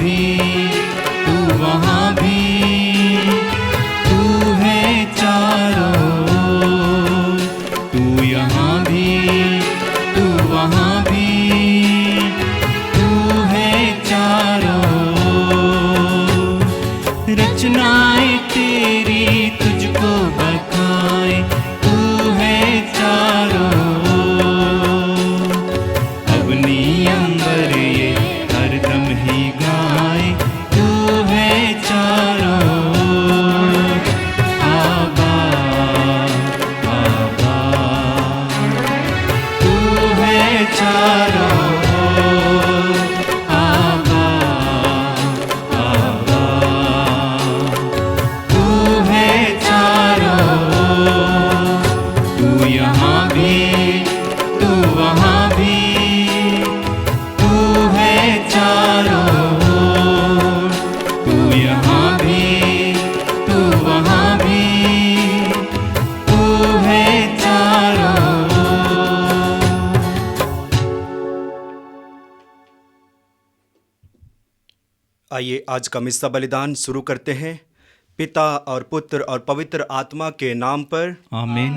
भी, तू वहाँ भी, तू है चारों ओर। तू यहाँ भी, तू वहाँ भी, तू है चारों ओर। रचनाएं तेरी तुझको बखाए, तू है चारों ओर। अवनी अंबर ये हरदम ही गाए, तू है चारों ओर। आबा आबा, तू है चारों ओर। आबा आबा, तू है चारों ओर। तू यहाँ भी, तू वहाँ भी, तू है चारों ओर। तू यहाँ भी, तू वहाँ भी, तू है चारों ओर। आइए आज का मिस्सा बलिदान शुरू करते हैं। पिता और पुत्र और पवित्र आत्मा के नाम पर आमीन।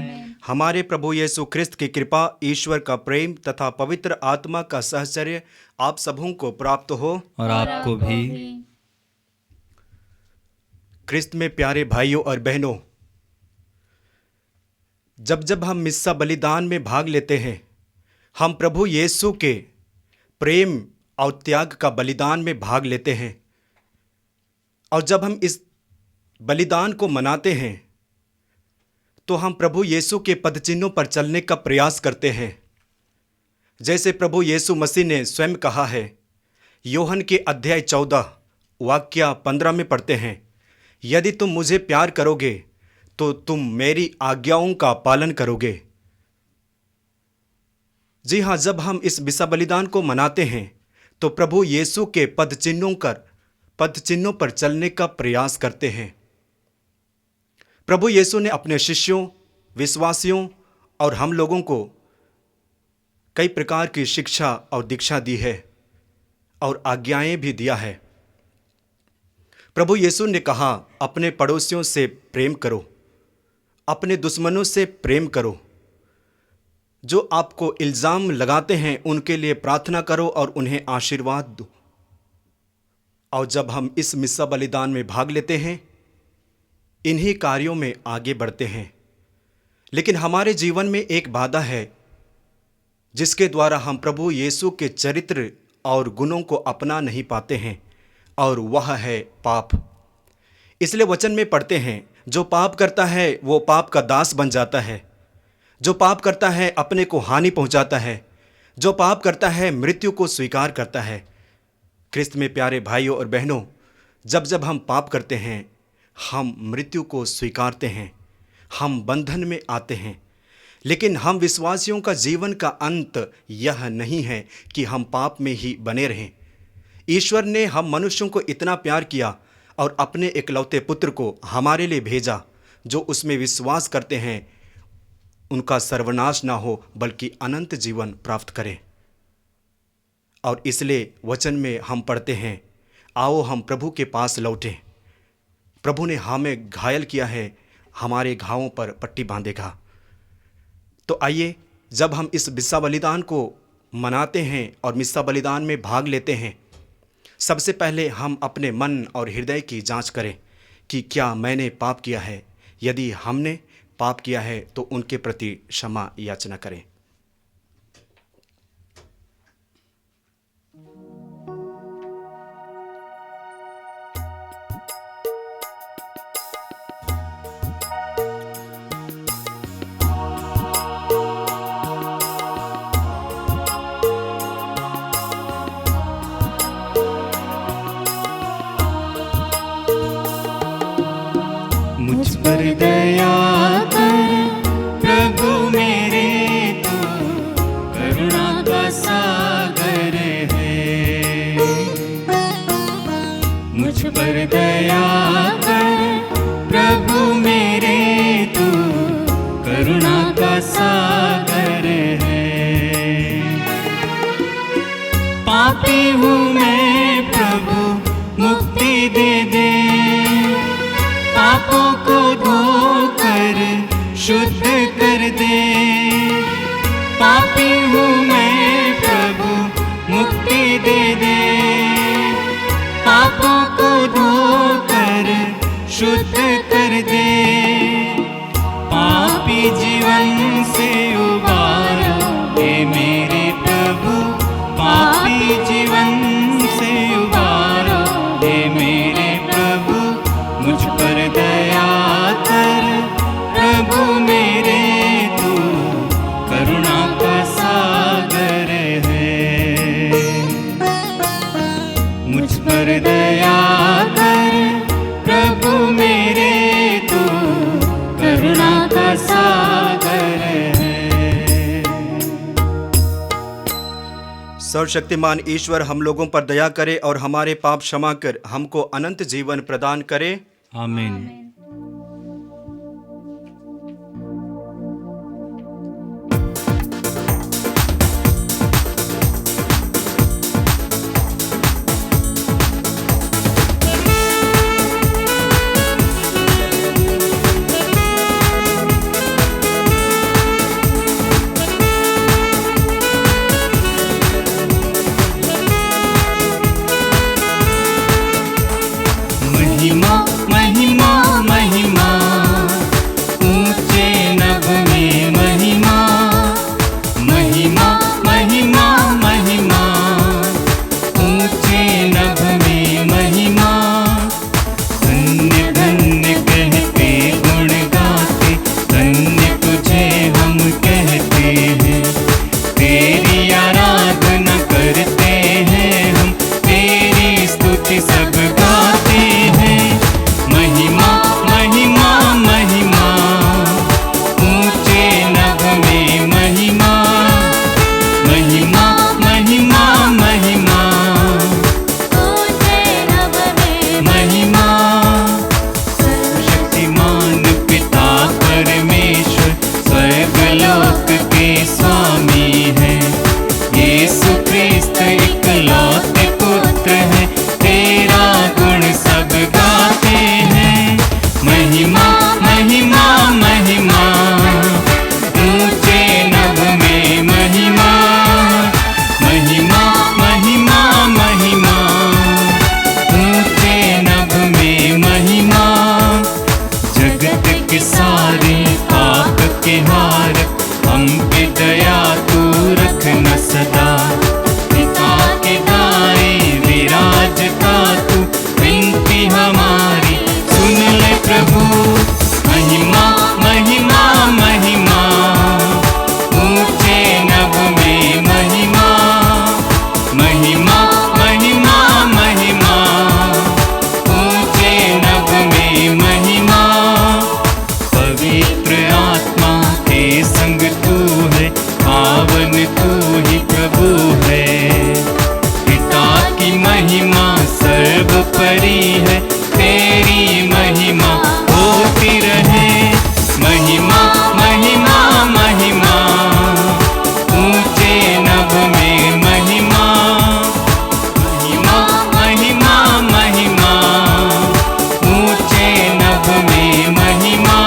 हमारे प्रभु यीशु ख्रिस्त की कृपा, ईश्वर का प्रेम तथा पवित्र आत्मा का सहचर्य आप सबों को प्राप्त हो। और आपको भी। ख्रिस्त में प्यारे भाइयों और बहनों, जब जब हम मिस्सा बलिदान में भाग लेते हैं, हम प्रभु यीशु के प्रेम और त्याग का बलिदान में भाग लेते हैं। और जब हम इस बलिदान को मनाते हैं तो हम प्रभु यीशु के पदचिन्हों पर चलने का प्रयास करते हैं। जैसे प्रभु यीशु मसीह ने स्वयं कहा है, यूहन्ना के अध्याय 14 वाक्य 15 में पढ़ते हैं, यदि तुम मुझे प्यार करोगे तो तुम मेरी आज्ञाओं का पालन करोगे। जी हाँ, जब हम इस मिस्सा बलिदान को मनाते हैं तो प्रभु यीशु के पदचिन्हों पर चलने का प्रयास करते हैं। प्रभु यीशु ने अपने शिष्यों, विश्वासियों और हम लोगों को कई प्रकार की शिक्षा और दीक्षा दी है और आज्ञाएं भी दिया है। प्रभु यीशु ने कहा, अपने पड़ोसियों से प्रेम करो, अपने दुश्मनों से प्रेम करो, जो आपको इल्ज़ाम लगाते हैं उनके लिए प्रार्थना करो और उन्हें आशीर्वाद दो। और जब हम इस मिस्सा बलिदान में भाग लेते हैं, इन्हीं कार्यों में आगे बढ़ते हैं। लेकिन हमारे जीवन में एक बाधा है जिसके द्वारा हम प्रभु यीशु के चरित्र और गुणों को अपना नहीं पाते हैं, और वह है पाप। इसलिए वचन में पढ़ते हैं, जो पाप करता है वो पाप का दास बन जाता है। जो पाप करता है अपने को हानि पहुंचाता है। जो पाप करता है मृत्यु को स्वीकार करता है। ख्रिस्त में प्यारे भाइयों और बहनों, जब जब हम पाप करते हैं हम मृत्यु को स्वीकारते हैं, हम बंधन में आते हैं। लेकिन हम विश्वासियों का जीवन का अंत यह नहीं है कि हम पाप में ही बने रहें। ईश्वर ने हम मनुष्यों को इतना प्यार किया और अपने इकलौते पुत्र को हमारे लिए भेजा, जो उसमें विश्वास करते हैं उनका सर्वनाश ना हो बल्कि अनंत जीवन प्राप्त करें। और इसलिए वचन में हम पढ़ते हैं, आओ हम प्रभु के पास लौटें। प्रभु ने हमें घायल किया है, हमारे घावों पर पट्टी बांधेगा। तो आइए, जब हम इस मिस्सा बलिदान को मनाते हैं और मिस्सा बलिदान में भाग लेते हैं, सबसे पहले हम अपने मन और हृदय की जांच करें कि क्या मैंने पाप किया है। यदि हमने पाप किया है तो उनके प्रति क्षमा याचना करें। मुझ पर दया कर प्रभु मेरे, तू करुणा का सागर है। मुझ पर दया कर प्रभु मेरे, तू करुणा का सागर है। पापी हूँ मैं प्रभु, मुक्ति दे दे। पापों को धोकर शुद्ध कर दे। पापी हूँ मैं प्रभु, मुक्ति दे दे। पापों को धोकर शुद्ध कर दे। पापी जीवन से उबारो हे मेरे प्रभु, पापी जीवन से उबारो हे मेरे प्रभु। मुझ पर दया कर प्रभु मेरे, तू करुणा का सागर है। मुझ पर दया कर प्रभु मेरे, तू करुणा का सागर है। सर्वशक्तिमान ईश्वर हम लोगों पर दया करे और हमारे पाप क्षमा कर हमको अनंत जीवन प्रदान करे। आमीन। महिमा महिमा महिमा, ऊंचे नभ में महिमा। महिमा महिमा महिमा, ऊंचे नभ में महिमा। धन्य धन्य कहते गुण गाते, धन्य तुझे हम कहते हैं। तेरी आराधना करते हैं हम, तेरी स्तुति सब गाते हैं। महिमा महिमा महिमा, ऊंचे नभ में महिमा। महिमा महिमा महिमा, ऊंचे नभ में महिमा। शक्तिमान पिता परमेश्वर, स्वर्गलोक के स्वामी है। यीशु क्रिस्त इकलौते पुत्र है, तेरा गुण सब गाते हैं। महिमा महिमा महिमा, ऊंचे नभ में महिमा। महिमा महिमा महिमा, ऊंचे नभ में महिमा। जगत के सारे पाप के हार, हम पे दया तू रखना सदा। पिता के दाएं विराजता तू, विनती हमारी सुन ले प्रभु। महिमा महिमा महिमा, ऊंचे नभ में महिमा। महिमा महिमा महिमा, ऊंचे नभ में महिमा। पवित्र आत्मा के संग तू है, पावन तू ही प्रभु है। पिता की महिमा सर्वोपरि है, तेरी महिमा होती रहे। महिमा महिमा महिमा, ऊंचे नभ में महिमा। महिमा महिमा महिमा, ऊंचे नभ में महिमा।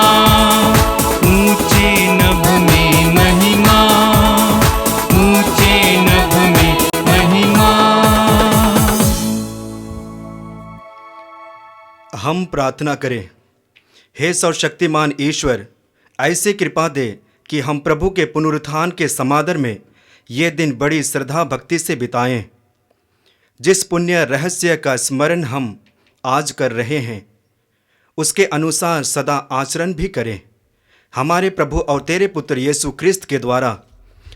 ऊंचे नभ में महिमा, ऊंचे नभ में महिमा। हम प्रार्थना करें। हे सर्वशक्तिमान ईश्वर, ऐसी कृपा दे कि हम प्रभु के पुनरुत्थान के समादर में ये दिन बड़ी श्रद्धा भक्ति से बिताएं। जिस पुण्य रहस्य का स्मरण हम आज कर रहे हैं, उसके अनुसार सदा आचरण भी करें। हमारे प्रभु और तेरे पुत्र यीशु क्रिस्त के द्वारा,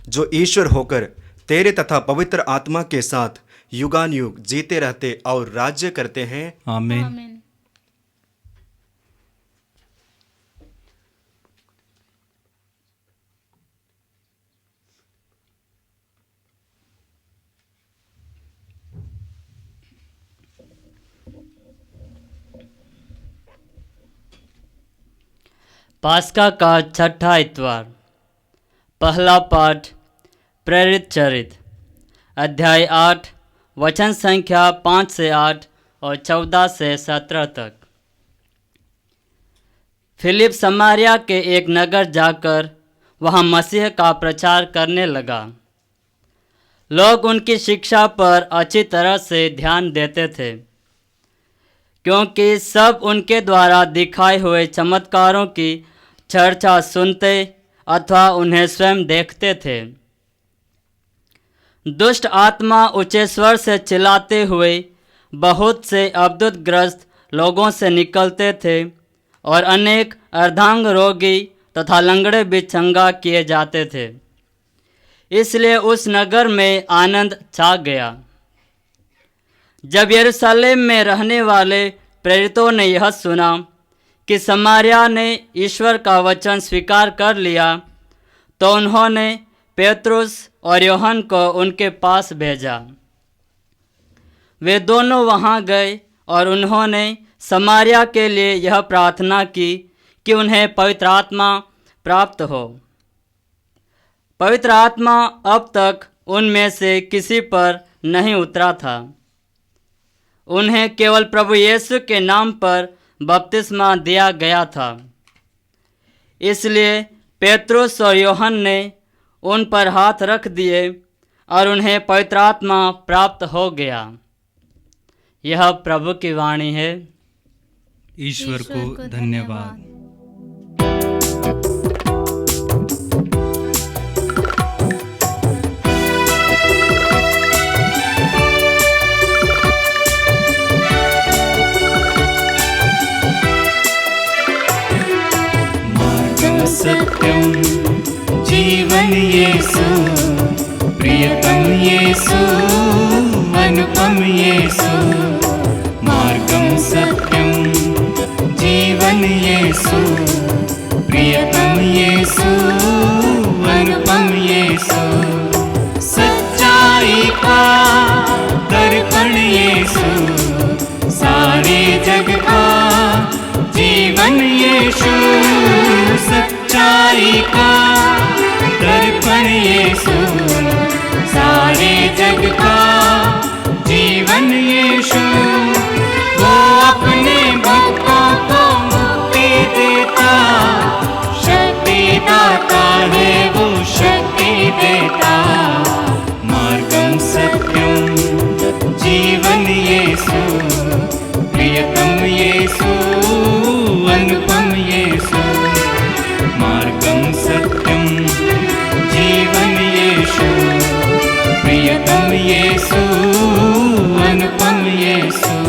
जो ईश्वर होकर तेरे तथा पवित्र आत्मा के साथ युगानुयुग जीते रहते और राज्य करते हैं। आमीन। आमीन। पास्का का छठा इतवार। पहला पाठ प्रेरित चरित्र, अध्याय 8, वचन संख्या 5 से 8 और 14 से 17 तक। फिलिप समारिया के एक नगर जाकर वहाँ मसीह का प्रचार करने लगा। लोग उनकी शिक्षा पर अच्छी तरह से ध्यान देते थे, क्योंकि सब उनके द्वारा दिखाए हुए चमत्कारों की चर्चा सुनते अथवा उन्हें स्वयं देखते थे। दुष्ट आत्मा ऊंचे स्वर से चिल्लाते हुए बहुत से अद्भुतग्रस्त लोगों से निकलते थे और अनेक अर्धांग रोगी तथा लंगड़े भी चंगा किए जाते थे। इसलिए उस नगर में आनंद छा गया। जब यरूशलेम में रहने वाले प्रेरितों ने यह सुना कि समारिया ने ईश्वर का वचन स्वीकार कर लिया, तो उन्होंने पेतरुस और यूहन्ना को उनके पास भेजा। वे दोनों वहां गए और उन्होंने समारिया के लिए यह प्रार्थना की कि उन्हें पवित्र आत्मा प्राप्त हो। पवित्र आत्मा अब तक उनमें से किसी पर नहीं उतरा था। उन्हें केवल प्रभु यीशु के नाम पर बपतिस्मा दिया गया था। इसलिए पेतरुस और यूहन्ना ने उन पर हाथ रख दिए और उन्हें पवित्र आत्मा प्राप्त हो गया। यह प्रभु की वाणी है। ईश्वर को धन्यवाद। सत्यम जीवन येसु, प्रियतम येसु, अनुपम येसु। मार्गम सत्यम जीवन येसु, प्रियतम येसु, अनुपम येसु। सच्चाई का दर्पण येसु, सारे जग का जीवन येसु। सच्चाई का दर्पण येसु, सारे जग का जीवन येसु। वो अपने भक्तों को मुक्ति देता, शक्ति दाता है वो शक्ति देता। मार्गम सत्यम जीवन येसु, प्रियतम येसु, अनुपम येसु। मार्गम सत्यम जीवन येसु, प्रियतम येसु, अनुपम येसु।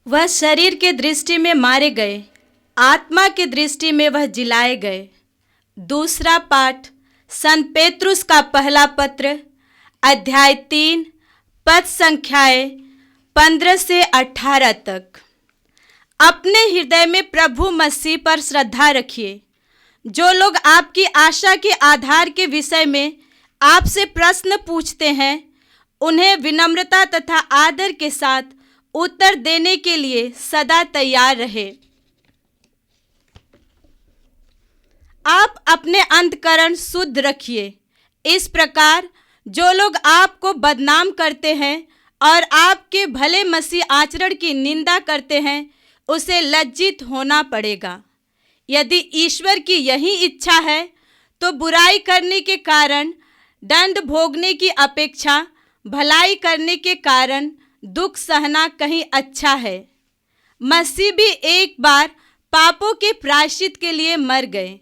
वह शरीर के दृष्टि में मारे गए, आत्मा की दृष्टि में वह जिलाए गए। दूसरा पाठ संत पेतरुस का पहला पत्र, अध्याय 3, पद संख्याएं 15 से 18 तक। अपने हृदय में प्रभु मसीह पर श्रद्धा रखिए। जो लोग आपकी आशा के आधार के विषय में आपसे प्रश्न पूछते हैं, उन्हें विनम्रता तथा आदर के साथ उत्तर देने के लिए सदा तैयार रहे। आप अपने अंतःकरण शुद्ध रखिए। इस प्रकार जो लोग आपको बदनाम करते हैं और आपके भले मसीह आचरण की निंदा करते हैं, उसे लज्जित होना पड़ेगा। यदि ईश्वर की यही इच्छा है तो बुराई करने के कारण दंड भोगने की अपेक्षा भलाई करने के कारण दुख सहना कहीं अच्छा है। मसीह भी एक बार पापों के प्रायश्चित के लिए मर गए,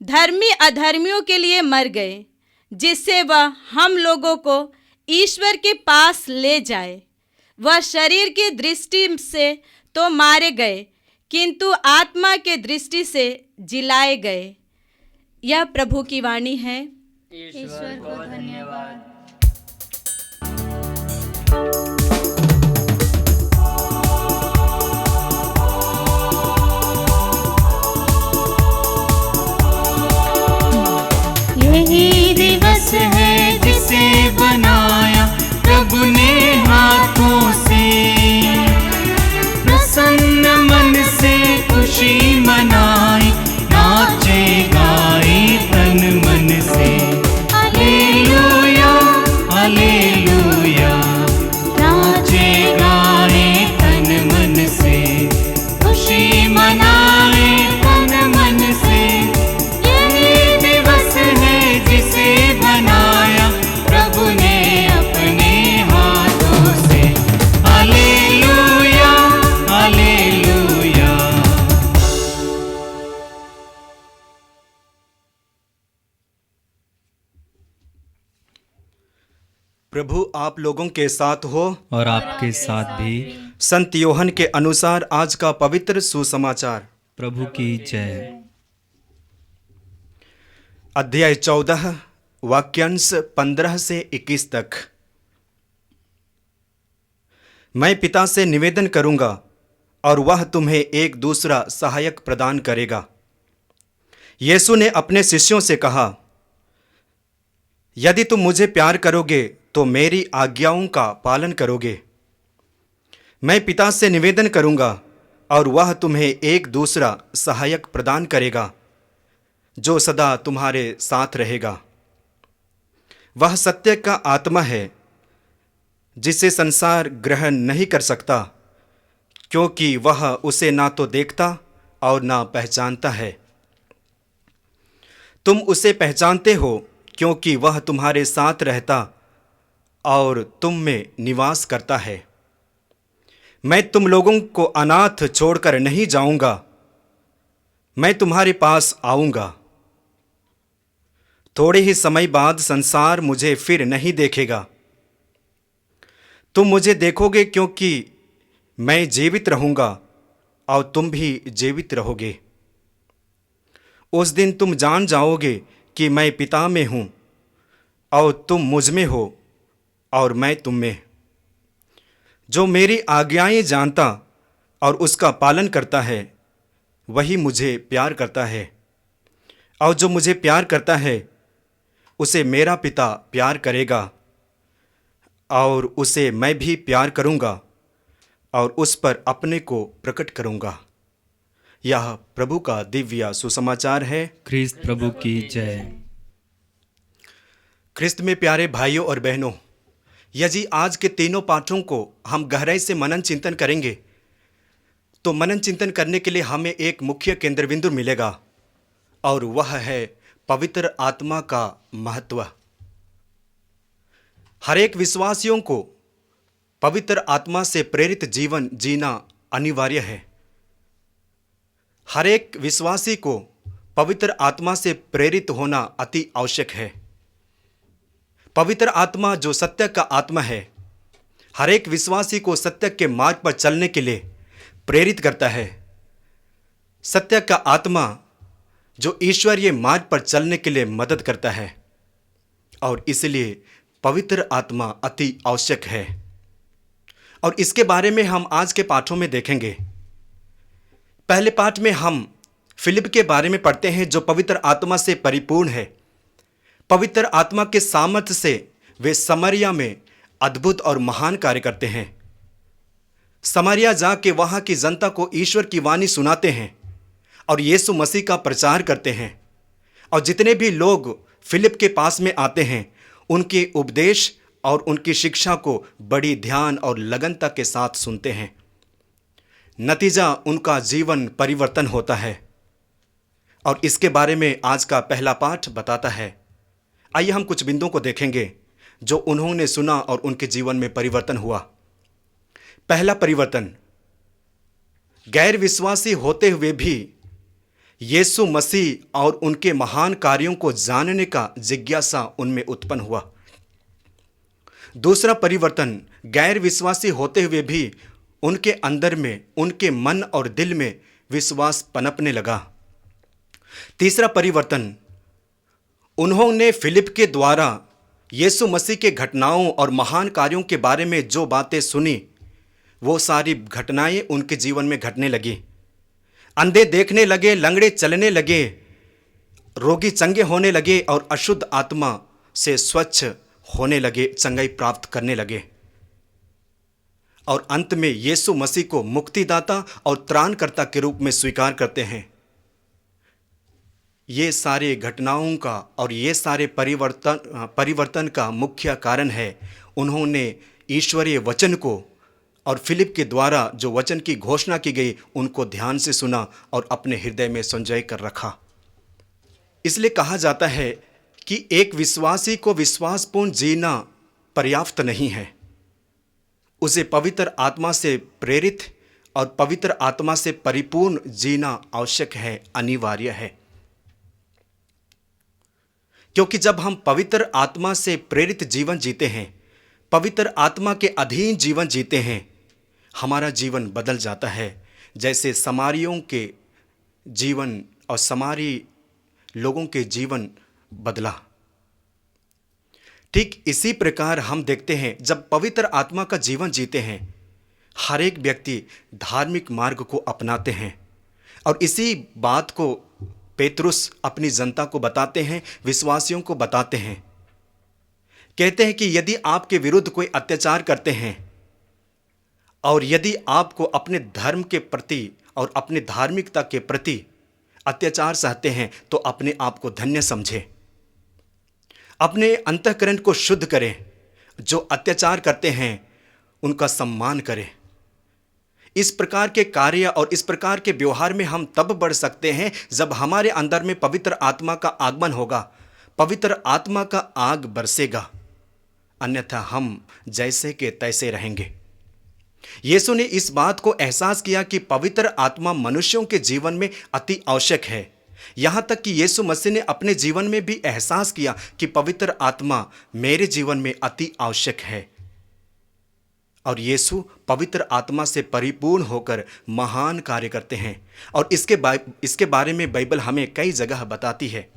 धर्मी अधर्मियों के लिए मर गए, जिससे वह हम लोगों को ईश्वर के पास ले जाए। वह शरीर की दृष्टि से तो मारे गए, किंतु आत्मा के दृष्टि से जिलाए गए। यह प्रभु की वाणी है। ईश्वर को धन्यवाद। यही दिवस है जिसे बनाया प्रभु ने प्रभु आप लोगों के साथ हो। और आपके साथ भी। संत योहन के अनुसार आज का पवित्र सुसमाचार। प्रभु की जय। अध्याय 14 वाक्यांश 15 से 21 तक। मैं पिता से निवेदन करूंगा और वह तुम्हें एक दूसरा सहायक प्रदान करेगा। यीशु ने अपने शिष्यों से कहा, यदि तुम मुझे प्यार करोगे तो मेरी आज्ञाओं का पालन करोगे। मैं पिता से निवेदन करूंगा और वह तुम्हें एक दूसरा सहायक प्रदान करेगा जो सदा तुम्हारे साथ रहेगा। वह सत्य का आत्मा है जिसे संसार ग्रहण नहीं कर सकता, क्योंकि वह उसे ना तो देखता और ना पहचानता है। तुम उसे पहचानते हो क्योंकि वह तुम्हारे साथ रहता और तुम में निवास करता है। मैं तुम लोगों को अनाथ छोड़कर नहीं जाऊंगा, मैं तुम्हारे पास आऊंगा। थोड़े ही समय बाद संसार मुझे फिर नहीं देखेगा। तुम मुझे देखोगे क्योंकि मैं जीवित रहूंगा और तुम भी जीवित रहोगे। उस दिन तुम जान जाओगे कि मैं पिता में हूं और तुम मुझ में हो और मैं तुम में। जो मेरी आज्ञाएं जानता और उसका पालन करता है वही मुझे प्यार करता है, और जो मुझे प्यार करता है उसे मेरा पिता प्यार करेगा और उसे मैं भी प्यार करूंगा और उस पर अपने को प्रकट करूंगा। यह प्रभु का दिव्य सुसमाचार है। ख्रीस्त प्रभु की जय। ख्रिस्त में प्यारे भाइयों और बहनों, यदि आज के तीनों पाठों को हम गहराई से मनन चिंतन करेंगे तो मनन चिंतन करने के लिए हमें एक मुख्य केंद्र बिंदु मिलेगा, और वह है पवित्र आत्मा का महत्व। हर एक विश्वासियों को पवित्र आत्मा से प्रेरित जीवन जीना अनिवार्य है। हर एक विश्वासी को पवित्र आत्मा से प्रेरित होना अति आवश्यक है। पवित्र आत्मा जो सत्य का आत्मा है, हर एक विश्वासी को सत्य के मार्ग पर चलने के लिए प्रेरित करता है। सत्य का आत्मा जो ईश्वरीय मार्ग पर चलने के लिए मदद करता है, और इसलिए पवित्र आत्मा अति आवश्यक है। और इसके बारे में हम आज के पाठों में देखेंगे। पहले पाठ में हम फिलिप के बारे में पढ़ते हैं जो पवित्र आत्मा से परिपूर्ण है। पवित्र आत्मा के सामर्थ्य से वे समरिया में अद्भुत और महान कार्य करते हैं। समरिया जाके वहां की जनता को ईश्वर की वाणी सुनाते हैं और यीशु मसीह का प्रचार करते हैं। और जितने भी लोग फिलिप के पास में आते हैं उनके उपदेश और उनकी शिक्षा को बड़ी ध्यान और लगनता के साथ सुनते हैं। नतीजा उनका जीवन परिवर्तन होता है, और इसके बारे में आज का पहला पाठ बताता है। आइए हम कुछ बिंदुओं को देखेंगे जो उन्होंने सुना और उनके जीवन में परिवर्तन हुआ। पहला परिवर्तन, गैर विश्वासी होते हुए भी यीशु मसीह और उनके महान कार्यों को जानने का जिज्ञासा उनमें उत्पन्न हुआ। दूसरा परिवर्तन, गैर विश्वासी होते हुए भी उनके अंदर में, उनके मन और दिल में विश्वास पनपने लगा। तीसरा परिवर्तन, उन्होंने फिलिप के द्वारा यीशु मसीह के घटनाओं और महान कार्यों के बारे में जो बातें सुनी, वो सारी घटनाएं उनके जीवन में घटने लगी। अंधे देखने लगे, लंगड़े चलने लगे, रोगी चंगे होने लगे और अशुद्ध आत्मा से स्वच्छ होने लगे, चंगाई प्राप्त करने लगे। और अंत में यीशु मसीह को मुक्तिदाता और त्राणकर्ता के रूप में स्वीकार करते हैं। ये सारे घटनाओं का और ये सारे परिवर्तन का मुख्य कारण है उन्होंने ईश्वरीय वचन को और फिलिप के द्वारा जो वचन की घोषणा की गई उनको ध्यान से सुना और अपने हृदय में संजय कर रखा। इसलिए कहा जाता है कि एक विश्वासी को विश्वासपूर्ण जीना पर्याप्त नहीं है, उसे पवित्र आत्मा से प्रेरित और पवित्र आत्मा से परिपूर्ण जीना आवश्यक है, अनिवार्य है। क्योंकि जब हम पवित्र आत्मा से प्रेरित जीवन जीते हैं पवित्र आत्मा के अधीन जीवन जीते हैं, हमारा जीवन बदल जाता है, जैसे समारियों के जीवन और समारी लोगों के जीवन बदला। ठीक इसी प्रकार हम देखते हैं जब पवित्र आत्मा का जीवन जीते हैं, हर एक व्यक्ति धार्मिक मार्ग को अपनाते हैं। और इसी बात को पेतरुस अपनी जनता को बताते हैं, विश्वासियों को बताते हैं। कहते हैं कि यदि आपके विरुद्ध कोई अत्याचार करते हैं और यदि आपको अपने धर्म के प्रति और अपनी धार्मिकता के प्रति अत्याचार सहते हैं, तो अपने आप को धन्य समझें, अपने अंतःकरण को शुद्ध करें। जो अत्याचार करते हैं उनका सम्मान करें। इस प्रकार के कार्य और इस प्रकार के व्यवहार में हम तब बढ़ सकते हैं जब हमारे अंदर में पवित्र आत्मा का आगमन होगा, पवित्र आत्मा का आग बरसेगा, अन्यथा हम जैसे के तैसे रहेंगे। यीशु ने इस बात को एहसास किया कि पवित्र आत्मा मनुष्यों के जीवन में अति आवश्यक है। यहाँ तक कि यीशु मसीह ने अपने जीवन में भी एहसास किया कि पवित्र आत्मा मेरे जीवन में अति आवश्यक है। और यीशु पवित्र आत्मा से परिपूर्ण होकर महान कार्य करते हैं और इसके बारे में बाइबल हमें कई जगह बताती है।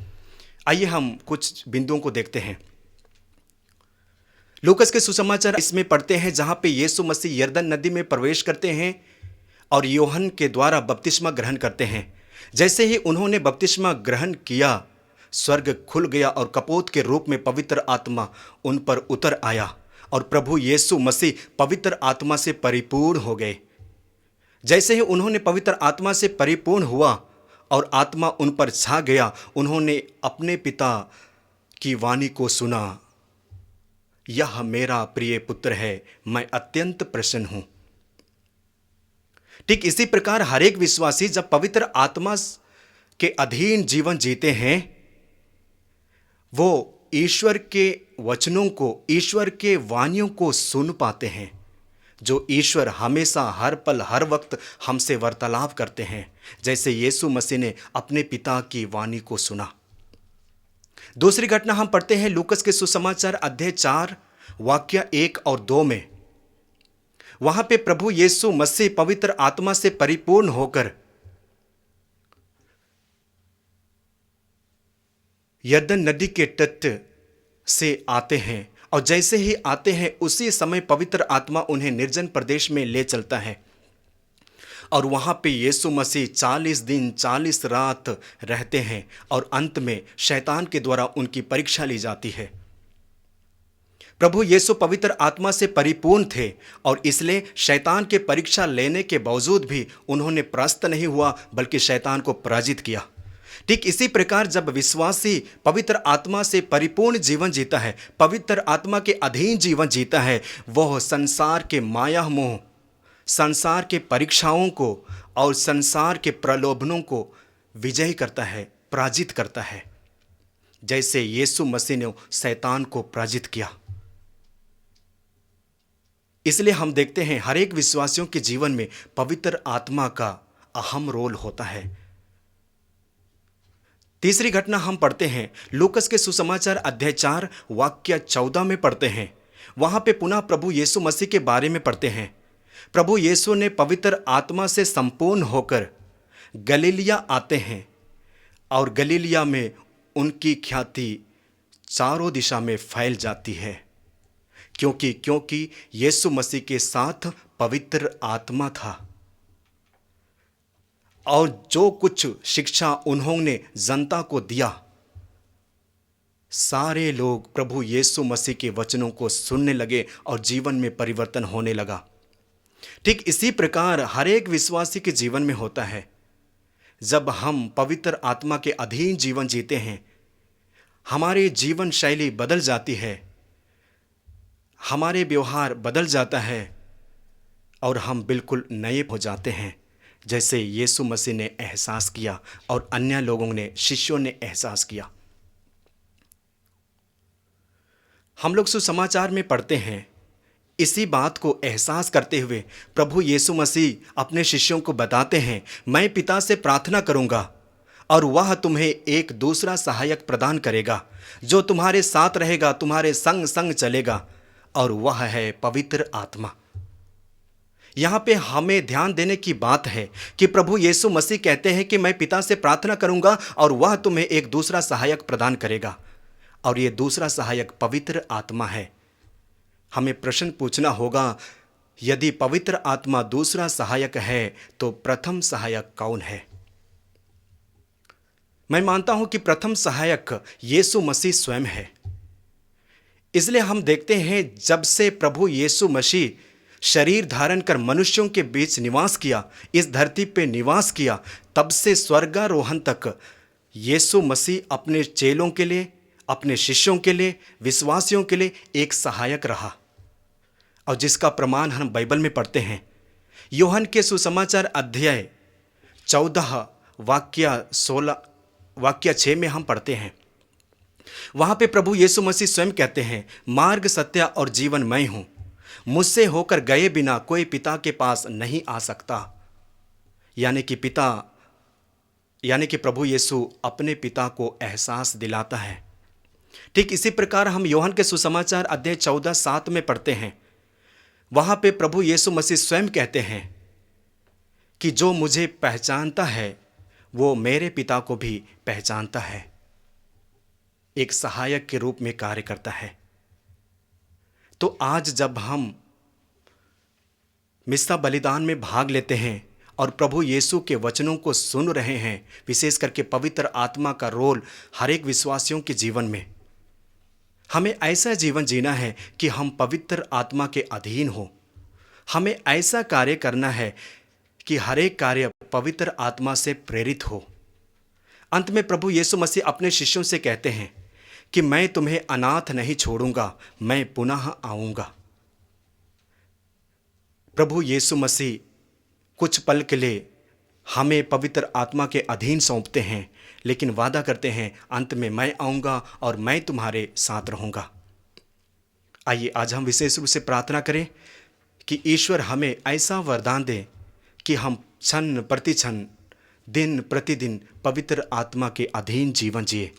आइए हम कुछ बिंदुओं को देखते हैं। लूकस के सुसमाचार इसमें पढ़ते हैं जहां पे यीशु मसीह यरदन नदी में प्रवेश करते हैं और यूहन्ना के द्वारा बपतिस्मा ग्रहण करते हैं। जैसे ही उन्होंने बपतिस्मा ग्रहण किया, स्वर्ग खुल गया और कपोत के रूप में पवित्र आत्मा उन पर उतर आया और प्रभु यीशु मसीह पवित्र आत्मा से परिपूर्ण हो गए। जैसे ही उन्होंने पवित्र आत्मा से परिपूर्ण हुआ और आत्मा उन पर छा गया, उन्होंने अपने पिता की वाणी को सुना, यह मेरा प्रिय पुत्र है, मैं अत्यंत प्रसन्न हूं। ठीक इसी प्रकार हर एक विश्वासी जब पवित्र आत्मा के अधीन जीवन जीते हैं, वो ईश्वर के वचनों को, ईश्वर के वाणियों को सुन पाते हैं, जो ईश्वर हमेशा हर पल हर वक्त हमसे वार्तालाप करते हैं, जैसे यीशु मसीह ने अपने पिता की वाणी को सुना। दूसरी घटना हम पढ़ते हैं लूकस के सुसमाचार अध्याय 4 वाक्य 1 और 2 में। वहां पे प्रभु यीशु मसीह पवित्र आत्मा से परिपूर्ण होकर यरदन नदी के तट से आते हैं और जैसे ही आते हैं उसी समय पवित्र आत्मा उन्हें निर्जन प्रदेश में ले चलता है और वहां पे यीशु मसीह 40 दिन 40 रात रहते हैं और अंत में शैतान के द्वारा उनकी परीक्षा ली जाती है। प्रभु यीशु पवित्र आत्मा से परिपूर्ण थे और इसलिए शैतान के परीक्षा लेने के बावजूद भी उन्होंने परास्त नहीं हुआ, बल्कि शैतान को पराजित किया। ठीक इसी प्रकार जब विश्वासी पवित्र आत्मा से परिपूर्ण जीवन जीता है, पवित्र आत्मा के अधीन जीवन जीता है, वह संसार के माया मोह, संसार के परीक्षाओं को और संसार के प्रलोभनों को विजय करता है, पराजित करता है, जैसे यीशु मसीह ने शैतान को पराजित किया। इसलिए हम देखते हैं हर एक विश्वासियों के जीवन में पवित्र आत्मा का अहम रोल होता है। तीसरी घटना हम पढ़ते हैं लूकस के सुसमाचार अध्याय 4 वाक्य 14 में पढ़ते हैं। वहां पे पुनः प्रभु यीशु मसीह के बारे में पढ़ते हैं। प्रभु यीशु ने पवित्र आत्मा से संपूर्ण होकर गलीलिया आते हैं और गलीलिया में उनकी ख्याति चारों दिशा में फैल जाती है, क्योंकि यीशु मसीह के साथ पवित्र आत्मा था और जो कुछ शिक्षा उन्होंने जनता को दिया, सारे लोग प्रभु यीशु मसीह के वचनों को सुनने लगे और जीवन में परिवर्तन होने लगा। ठीक इसी प्रकार हर एक विश्वासी के जीवन में होता है। जब हम पवित्र आत्मा के अधीन जीवन जीते हैं, हमारी जीवन शैली बदल जाती है, हमारे व्यवहार बदल जाता है और हम बिल्कुल नए हो जाते हैं, जैसे यीशु मसीह ने एहसास किया और अन्य लोगों ने, शिष्यों ने एहसास किया। हम लोग सुसमाचार में पढ़ते हैं, इसी बात को एहसास करते हुए प्रभु यीशु मसीह अपने शिष्यों को बताते हैं, मैं पिता से प्रार्थना करूंगा और वह तुम्हें एक दूसरा सहायक प्रदान करेगा, जो तुम्हारे साथ रहेगा, तुम्हारे संग संग चलेगा और वह है पवित्र आत्मा। यहाँ पे हमें ध्यान देने की बात है कि प्रभु यीशु मसीह कहते हैं कि मैं पिता से प्रार्थना करूंगा और वह तुम्हें एक दूसरा सहायक प्रदान करेगा, और ये दूसरा सहायक पवित्र आत्मा है। हमें प्रश्न पूछना होगा, यदि पवित्र आत्मा दूसरा सहायक है तो प्रथम सहायक कौन है? मैं मानता हूं कि प्रथम सहायक यीशु मसीह स्वयं है। इसलिए हम देखते हैं जब से प्रभु यीशु मसीह शरीर धारण कर मनुष्यों के बीच निवास किया, इस धरती पे निवास किया, तब से स्वर्गारोहण तक यीशु मसीह अपने चेलों के लिए, अपने शिष्यों के लिए, विश्वासियों के लिए एक सहायक रहा, और जिसका प्रमाण हम बाइबल में पढ़ते हैं। यूहन्ना के सुसमाचार अध्याय 14 वाक्य 6 में हम पढ़ते हैं। वहां पे प्रभु यीशु मसीह स्वयं कहते हैं, मार्ग, सत्य और जीवन मैं हूं, मुझसे होकर गए बिना कोई पिता के पास नहीं आ सकता। यानी कि प्रभु यीशु अपने पिता को एहसास दिलाता है। ठीक इसी प्रकार हम यूहन्ना के सुसमाचार अध्याय 14:7 में पढ़ते हैं। वहां पे प्रभु यीशु मसीह स्वयं कहते हैं कि जो मुझे पहचानता है वो मेरे पिता को भी पहचानता है। एक सहायक के रूप में कार्य करता है। तो आज जब हम मिस्सा बलिदान में भाग लेते हैं और प्रभु यीशु के वचनों को सुन रहे हैं, विशेष करके पवित्र आत्मा का रोल हर एक विश्वासियों के जीवन में, हमें ऐसा जीवन जीना है कि हम पवित्र आत्मा के अधीन हो। हमें ऐसा कार्य करना है कि हर एक कार्य पवित्र आत्मा से प्रेरित हो। अंत में प्रभु यीशु मसीह अपने शिष्यों से कहते हैं कि मैं तुम्हें अनाथ नहीं छोड़ूंगा, मैं पुनः आऊंगा। प्रभु यीशु मसीह कुछ पल के लिए हमें पवित्र आत्मा के अधीन सौंपते हैं, लेकिन वादा करते हैं अंत में मैं आऊंगा और मैं तुम्हारे साथ रहूंगा। आइए आज हम विशेष रूप से प्रार्थना करें कि ईश्वर हमें ऐसा वरदान दे कि हम क्षण प्रति क्षण, दिन प्रतिदिन पवित्र आत्मा के अधीन जीवन जिए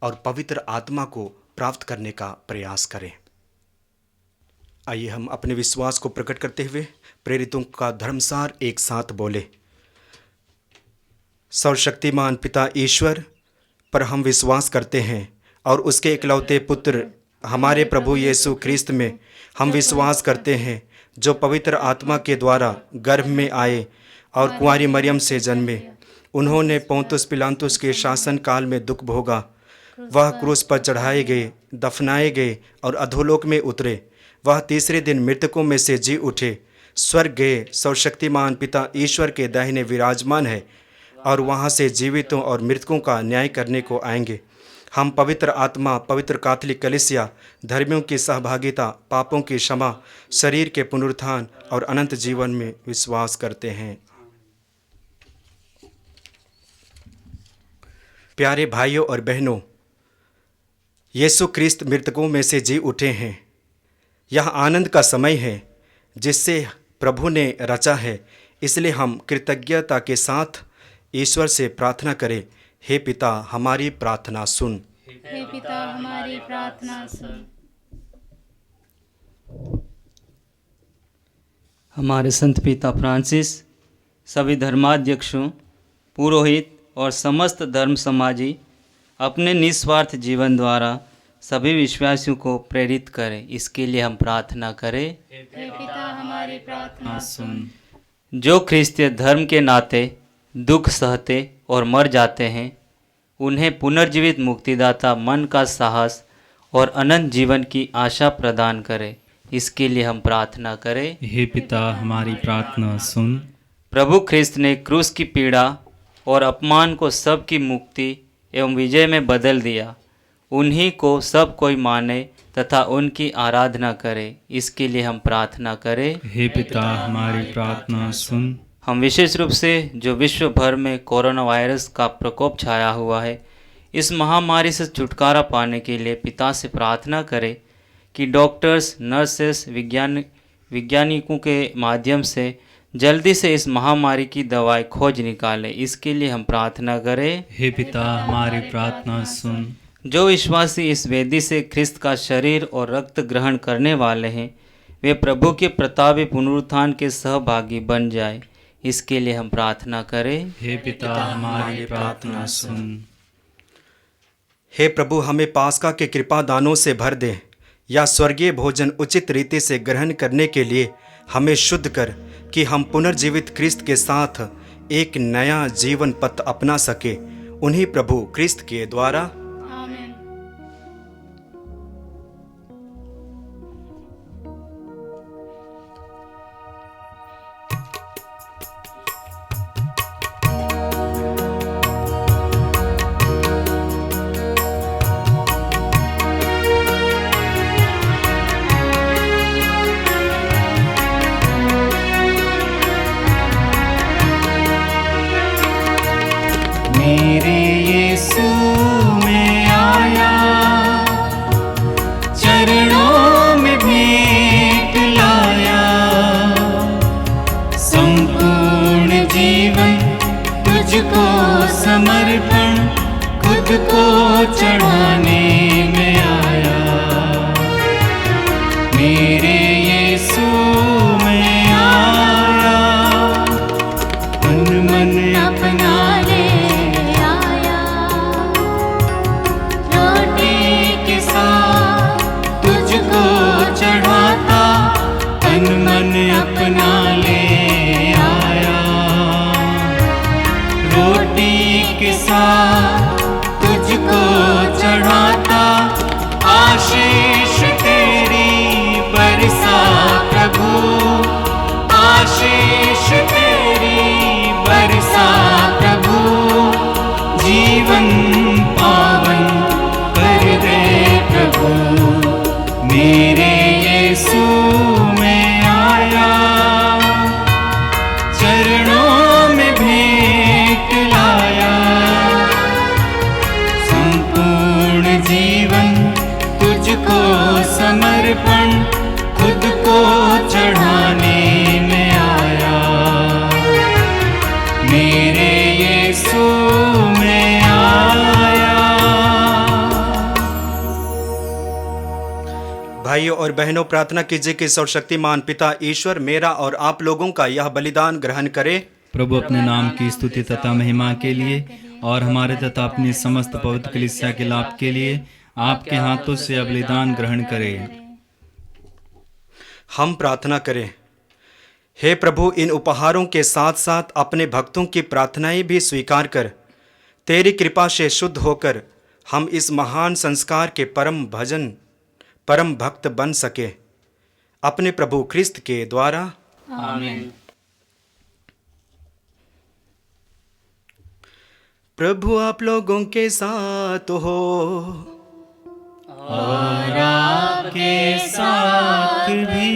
और पवित्र आत्मा को प्राप्त करने का प्रयास करें। आइए हम अपने विश्वास को प्रकट करते हुए प्रेरितों का धर्मसार एक साथ बोले। सर्वशक्तिमान पिता ईश्वर पर हम विश्वास करते हैं और उसके इकलौते पुत्र हमारे प्रभु यीशु ख्रिस्त में हम विश्वास करते हैं, जो पवित्र आत्मा के द्वारा गर्भ में आए और कुंवारी मरियम से जन्मे। उन्होंने पोंतुस पिलातुस के शासन काल में दुख भोगा, वह क्रूस पर चढ़ाए गए, दफनाए गए और अधोलोक में उतरे। वह तीसरे दिन मृतकों में से जी उठे, स्वर्ग गए, सर्वशक्तिमान पिता ईश्वर के दाहिने विराजमान है और वहाँ से जीवितों और मृतकों का न्याय करने को आएंगे। हम पवित्र आत्मा, पवित्र कैथोलिक कलीसिया, धर्मियों की सहभागिता, पापों की क्षमा, शरीर के पुनरुत्थान और अनंत जीवन में विश्वास करते हैं। प्यारे भाइयों और बहनों, यीशु ख्रिस्त मृतकों में से जी उठे हैं। यह आनंद का समय है जिससे प्रभु ने रचा है। इसलिए हम कृतज्ञता के साथ ईश्वर से प्रार्थना करें, हे पिता हमारी प्रार्थना सुन। हे पिता हमारी प्रार्थना सुन। हमारे संत पिता फ्रांसिस सभी धर्माध्यक्षों, पुरोहित और समस्त धर्म समाजी अपने निस्वार्थ जीवन द्वारा सभी विश्वासियों को प्रेरित करें, इसके लिए हम प्रार्थना करें। हे पिता हमारी प्रार्थना सुन। जो ख्रिस्तीय धर्म के नाते दुख सहते और मर जाते हैं, उन्हें पुनर्जीवित मुक्तिदाता मन का साहस और अनंत जीवन की आशा प्रदान करें, इसके लिए हम प्रार्थना करें। हे पिता हमारी प्रार्थना सुन। प्रभु ख्रिस्त ने क्रूस की पीड़ा और अपमान को सबकी मुक्ति एवं विजय में बदल दिया। उन्हीं को सब कोई माने तथा उनकी आराधना करे, इसके लिए हम प्रार्थना करें। हे पिता हमारी प्रार्थना सुन। हम विशेष रूप से जो विश्व भर में कोरोना वायरस का प्रकोप छाया हुआ है, इस महामारी से छुटकारा पाने के लिए पिता से प्रार्थना करें कि डॉक्टर्स, नर्सेस, वैज्ञानिकों के माध्यम से जल्दी से इस महामारी की दवाई खोज निकालें, इसके लिए हम प्रार्थना करें। हे पिता हमारी प्रार्थना सुन। जो विश्वासी इस वेदी से ख्रिस्त का शरीर और रक्त ग्रहण करने वाले हैं वे प्रभु के प्रतापी पुनरुत्थान के सहभागी बन जाए, इसके लिए हम प्रार्थना करें। हे पिता हमारी प्रार्थना सुन। हे प्रभु, हमें पास्का के कृपा दानों से भर दे। या स्वर्गीय भोजन उचित रीति से ग्रहण करने के लिए हमें शुद्ध कर कि हम पुनर्जीवित ख्रिस्त के साथ एक नया जीवन पथ अपना सके। उन्हीं प्रभु ख्रिस्त के द्वारा आमीन। मेरे यीशु में आया, चरणों में भेंट लाया, संपूर्ण जीवन तुझको समर्पण खुद को चढ़ाने में आया। मेरे यीशु में आया, तन मन अपना ले आया, रोटी के साथ तुझको चढ़ाता, तन मन अपना ले आया, रोटी के साथ तुझको चढ़ाता, आशीष तेरी बरसा प्रभु, आशीष तेरी बरसा प्रभु, जीवन पावन कर दे प्रभु। मेरे यीशु में आया, चरणों में भेंट लाया, संपूर्ण जीवन तुझको समर्पण खुद को चढ़ाने में आया। मेरे यीशु में आया। भाइयों और बहनों, प्रार्थना कीजिए कि सर्वशक्तिमान पिता ईश्वर मेरा और आप लोगों का यह बलिदान ग्रहण करे। प्रभु अपने नाम की स्तुति तथा महिमा के लिए और हमारे तथा अपनी समस्त पवित्र कलीसिया के लाभ के लिए आपके हाथों से यह बलिदान ग्रहण करें। हम प्रार्थना करें। हे प्रभु, इन उपहारों के साथ साथ अपने भक्तों की प्रार्थनाएं भी स्वीकार कर तेरी कृपा से शुद्ध होकर हम इस महान संस्कार के परम भक्त बन सके, अपने प्रभु ख्रिस्त के द्वारा। आमीन। प्रभु आप लोगों के साथ हो और आपके साथ भी।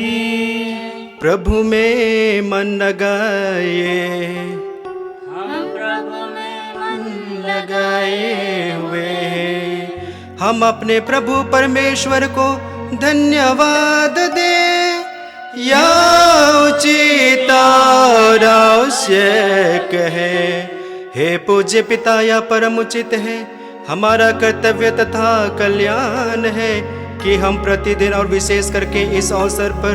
प्रभु में मन लगाए, हम प्रभु में मन लगाए हुए हैं। हम अपने प्रभु परमेश्वर को धन्यवाद दे, या उचित और आवश्यक है। हे पूज्य पिता, या परम उचित है, हमारा कर्तव्य तथा कल्याण है कि हम प्रतिदिन और विशेष करके इस अवसर पर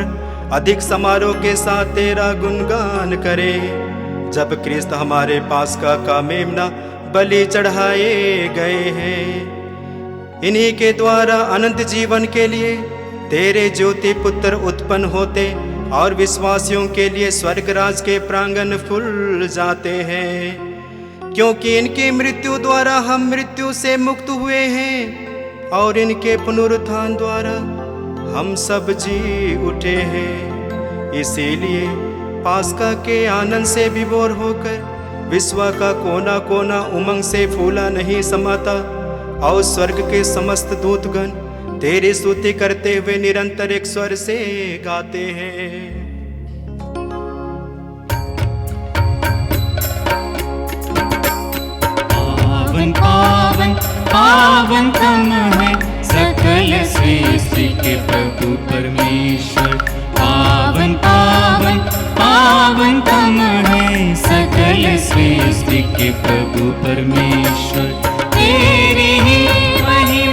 अधिक समारोह के साथ तेरा गुणगान करें, जब ख्रिस्त हमारे पास्का का मेमना बलि चढ़ाए गए हैं। इन्हीं के द्वारा अनंत जीवन के लिए तेरे ज्योति पुत्र उत्पन्न होते और विश्वासियों के लिए स्वर्ग राज के प्रांगण खुल जाते हैं। क्योंकि इनकी मृत्यु द्वारा हम मृत्यु से मुक्त हुए हैं और इनके पुनरुत्थान द्वारा हम सब जी उठे हैं। इसीलिए पास्का के आनंद से विभोर होकर विश्व का कोना कोना उमंग से फूला नहीं समाता, और स्वर्ग के समस्त दूतगण तेरी स्तुति करते हुए निरंतर एक स्वर से गाते हैं। पावन पावन पावन तम है सकल सृष्टि के प्रभु परमेश्वर। पावन पावन पावन तम है सकल सृष्टि के प्रभु परमेश्वर। तेरी ही महिमा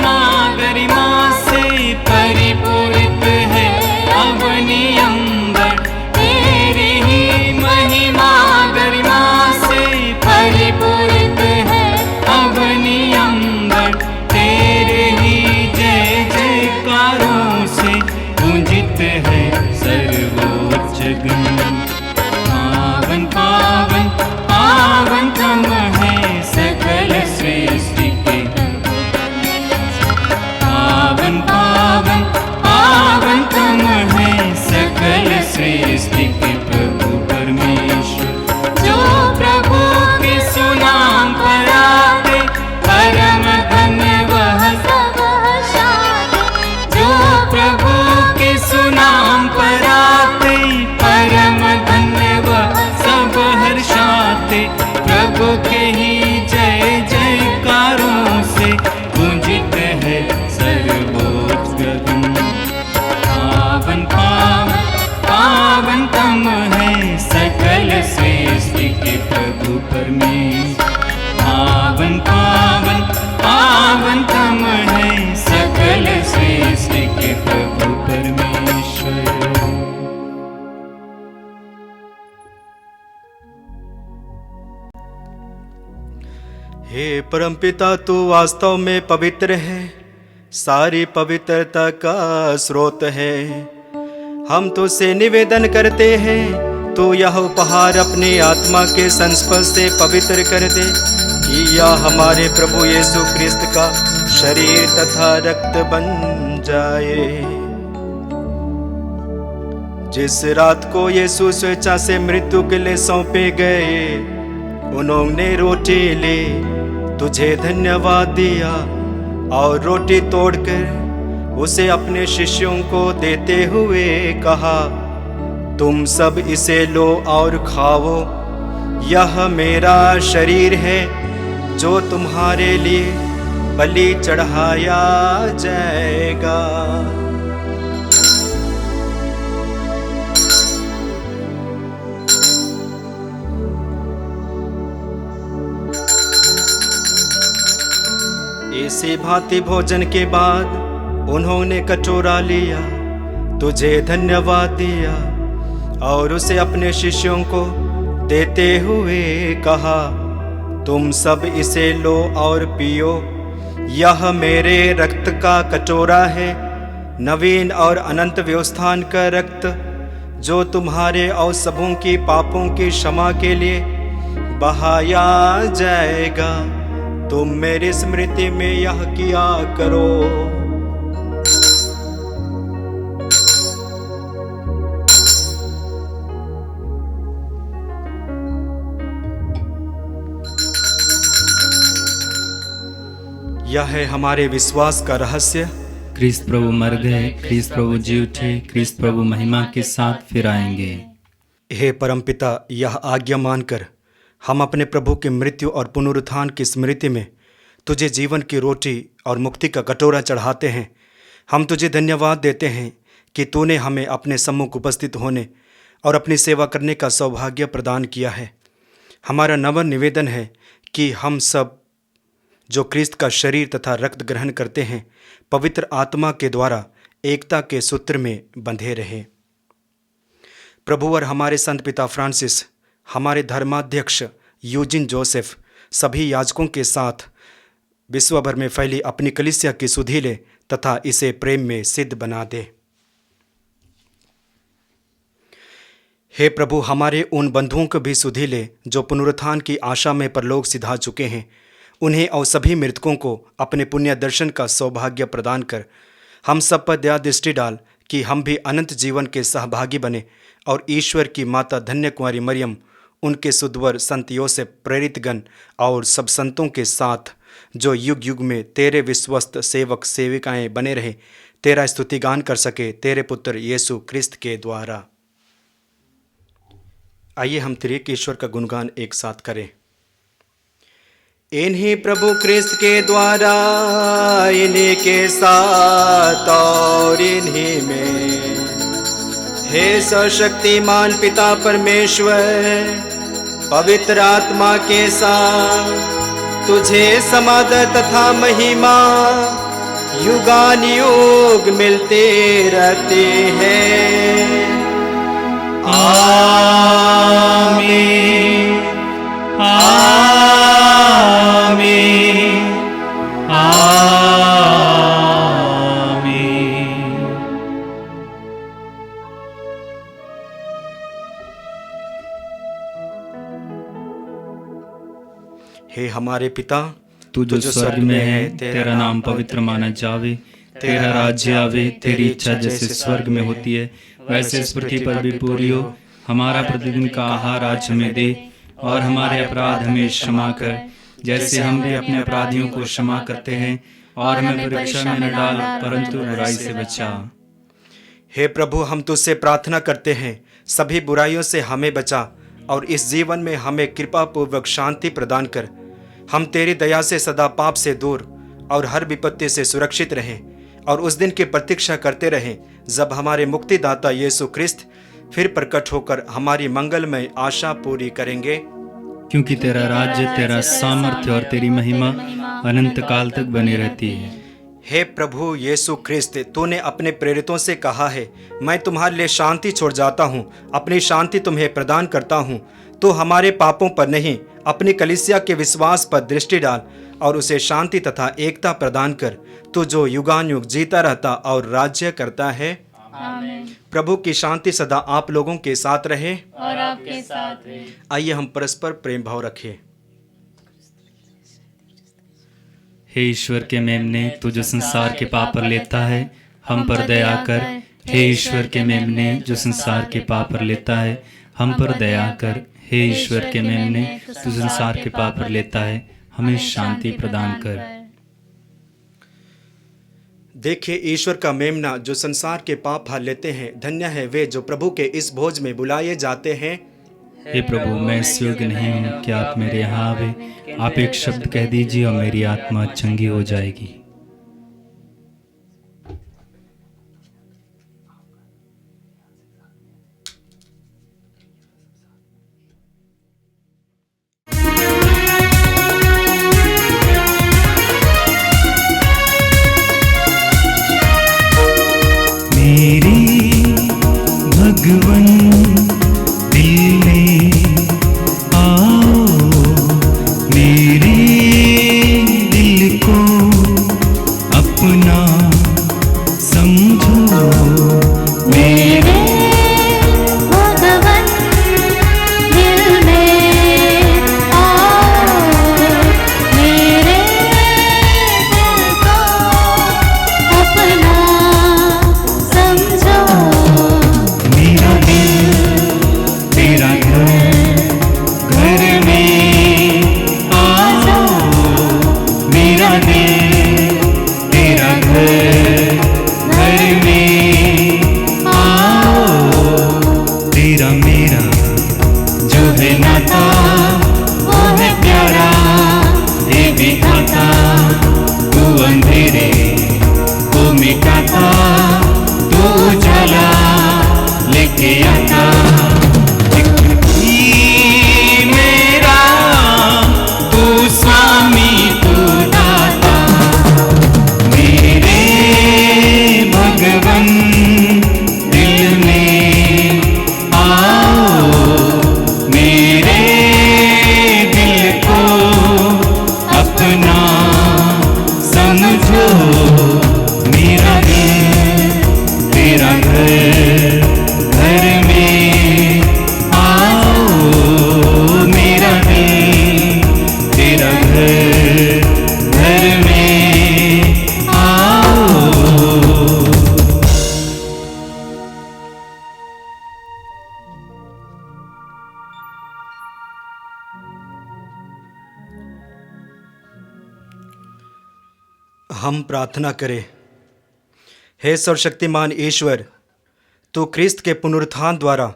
गगन। पावन पावन पावन तम है सकल सृष्टि के। पावन पावन पावन तम है सकल सृष्टि के प्रभु परमेश्वर। जो प्रभु के सुनाम पर आते परम धन्य वह सब हर्षाते। जो प्रभु के सुनाम पर आते परम धन्य वह सब हर्षाते। प्रभु के ही जय जयकारों से गूंजित है सर्वोच्च गगन। पावन पावन पावन तम है सकल सृष्टि के प्रभु परमेश्वर। पावन पावन पावन तम है सकल सृष्टि के प्रभु परमेश्वर। हे परमपिता, तू वास्तव में पवित्र है, सारी पवित्रता का स्रोत है। हम तुझसे निवेदन करते हैं, तू यह उपहार अपनी आत्मा के संस्पर्श से पवित्र कर दे कि यह हमारे प्रभु यीशु क्रिस्त का शरीर तथा रक्त बन जाए। जिस रात को यीशु स्वेच्छा से मृत्यु के लिए सौंपे गए, उन्होंने रोटी ली, तुझे धन्यवाद दिया और रोटी तोड़कर उसे अपने शिष्यों को देते हुए कहा, तुम सब इसे लो और खाओ, यह मेरा शरीर है जो तुम्हारे लिए बलि चढ़ाया जाएगा। इसी भांति भोजन के बाद उन्होंने कटोरा लिया, तुझे धन्यवाद दिया और उसे अपने शिष्यों को देते हुए कहा, तुम सब इसे लो और पियो, यह मेरे रक्त का कटोरा है, नवीन और अनंत व्यवस्थान का रक्त, जो तुम्हारे और सबों की पापों की क्षमा के लिए बहाया जाएगा। तुम मेरी स्मृति में यह किया करो। यह है हमारे विश्वास का रहस्य। क्रिस्त प्रभु मर गए, क्रिस्त प्रभु जी उठे, क्रिस्त प्रभु महिमा के साथ फिर आएंगे। हे परमपिता, यह आज्ञा मानकर हम अपने प्रभु की मृत्यु और पुनरुत्थान की स्मृति में तुझे जीवन की रोटी और मुक्ति का कटोरा चढ़ाते हैं। हम तुझे धन्यवाद देते हैं कि तूने हमें अपने सम्मुख उपस्थित होने और अपनी सेवा करने का सौभाग्य प्रदान किया है। हमारा नवन निवेदन है कि हम सब जो क्रिस्त का शरीर तथा रक्त ग्रहण करते हैं, पवित्र आत्मा के द्वारा एकता के सूत्र में बंधे रहे। प्रभु और हमारे संत पिता फ्रांसिस, हमारे धर्माध्यक्ष यूजिन जोसेफ, सभी याजकों के साथ विश्व भर में फैली अपनी कलीसिया की सुधि ले तथा इसे प्रेम में सिद्ध बना दे। हे प्रभु, हमारे उन बंधुओं को भी सुधि ले जो पुनरुत्थान की आशा में परलोक सिधा चुके हैं। उन्हें और सभी मृतकों को अपने पुण्य दर्शन का सौभाग्य प्रदान कर हम सब पर दया दृष्टि डाल कि हम भी अनंत जीवन के सहभागी बने और ईश्वर की माता धन्य कुंवारी मरियम, उनके सुधवर संत योसेफ, प्रेरितगण और सब संतों के साथ जो युग युग में तेरे विश्वस्त सेवक सेविकाएं बने रहे, तेरा स्तुतिगान कर सके तेरे पुत्र यीशु क्रिस्त के द्वारा। आइए हम त्रिएक ईश्वर का गुणगान एक साथ करें। इन्हीं प्रभु क्रिस्त के द्वारा, इन्हीं के साथ और इन्हीं में, हे सर्वशक्तिमान पिता परमेश्वर, पवित्र आत्मा के साथ तुझे समादर तथा महिमा युगानुयुग मिलते रहते हैं। आमीन, आमीन, आमीन। हे हमारे पिता, तू जो स्वर्ग में है, तेरा नाम पवित्र माना जावे, तेरा राज्य आवे, तेरी इच्छा जैसे स्वर्ग में होती है वैसे इस पृथ्वी पर भी पूरी हो। हमारा प्रतिदिन का आहार आज हमें दे, और हमारे अपराध हमें क्षमा कर, जैसे हम भी अपने अपराधियों को क्षमा करते हैं, और हमें परीक्षा में न डाल, परंतु बुराई से बचा। हे प्रभु, हम तुझसे प्रार्थना करते हैं, सभी बुराइयों से हमें बचा और इस जीवन में हमें कृपा पूर्वक शांति प्रदान कर। हम तेरी दया से सदा पाप से दूर और हर विपत्ति से सुरक्षित रहें, और उस दिन की प्रतीक्षा करते रहें जब हमारे मुक्तिदाता यीशु ख्रिस्त फिर प्रकट होकर हमारी मंगलमय आशा पूरी करेंगे। क्योंकि तेरा राज्य, तेरा सामर्थ्य और तेरी महिमा अनंत काल तक बनी रहती है। हे प्रभु यीशु ख्रिस्त, तूने अपने प्रेरितों से कहा है, मैं तुम्हारे लिए शांति छोड़ जाता हूँ, अपनी शांति तुम्हें प्रदान करता हूँ। तो हमारे पापों पर नहीं, अपनी कलीसिया के विश्वास पर दृष्टि डाल और उसे शांति तथा एकता प्रदान कर, तू जो युगानुयुग जीता रहता और राज्य करता है। आमीन। प्रभु की शांति सदा आप लोगों के साथ रहे और आपके साथ भी। आइए हम परस्पर प्रेम भाव रखें। हे ईश्वर के मेमने, तू जो संसार के पाप पर लेता है, हम पर दया कर। हे ईश्वर के मेमने, जो संसार के पाप पर लेता है, हम पर दया कर। हे ईश्वर के मेमने, तू संसार के पाप पर लेता है, हमें शांति प्रदान कर। देखिए, ईश्वर का मेमना जो संसार के पाप हर लेते हैं, धन्य है वे जो प्रभु के इस भोज में बुलाए जाते हैं। हे प्रभु, मैं इस योग्य नहीं हूँ कि आप मेरे यहाँ आवे। आप एक शब्द कह दीजिए और मेरी आत्मा चंगी हो जाएगी। भगवन दिल में आओ, मेरे दिल को अपना समझो। मेरे भगवन दिल में आओ, मेरे दिल को अपना समझो। मेरा दिल तेरा घर, घर में आओ। मेरा दिल तेरा घर, घर में आओ। तेरा मेरा जो है नाता, वो है प्यारा। हे विधाता, तू अंधेरे को मिटाता, तू उजाला लेके आता। मेरा तू स्वामी, तू दाता। मेरे भगवन दिल में आओ, मेरे दिल को अपना समझो। मेरा दिल तेरा घर, घर में आओ। मेरा दिल तेरा घर, घर में आओ। हम प्रार्थना करें। हे सर्वशक्तिमान ईश्वर, तू ख्रिस्त के पुनरुत्थान द्वारा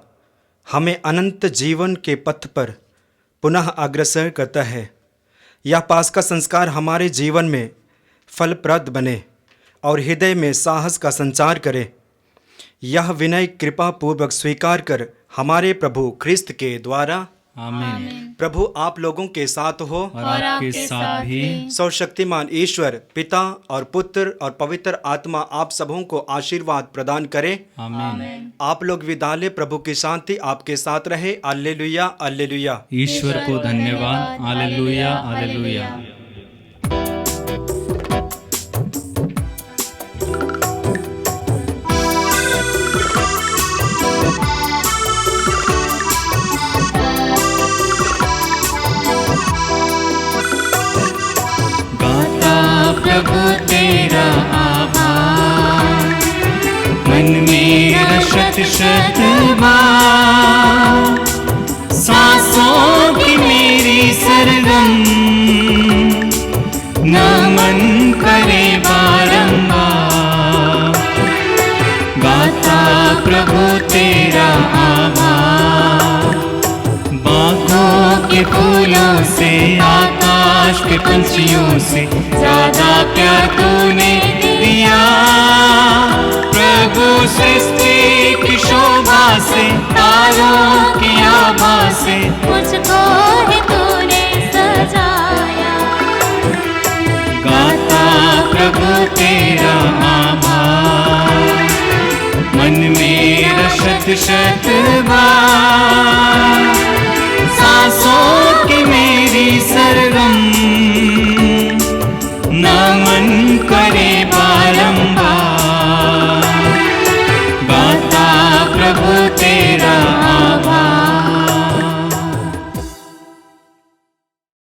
हमें अनंत जीवन के पथ पर पुनः अग्रसर करता है। यह पास्का संस्कार हमारे जीवन में फलप्रद बने और हृदय में साहस का संचार करे। यह विनय कृपा पूर्वक स्वीकार कर हमारे प्रभु ख्रिस्त के द्वारा। आमीन। प्रभु आप लोगों के साथ हो और आपके साथ भी। सर्वशक्तिमान ईश्वर पिता और पुत्र और पवित्र आत्मा आप सबों को आशीर्वाद प्रदान करे। आमीन। आप लोग विदा लें। प्रभु की शांति आपके साथ रहे। alleluia, alleluia। ईश्वर को धन्यवाद। Hallelujah, hallelujah. से, आकाश के पंछियों से ज्यादा प्यार तूने दिया। प्रभु सृष्टि की शोभा से, तारों की आभा से मुझको ही तूने सजाया। गाता प्रभु तेरा आभार, मन मेरा शत शत बार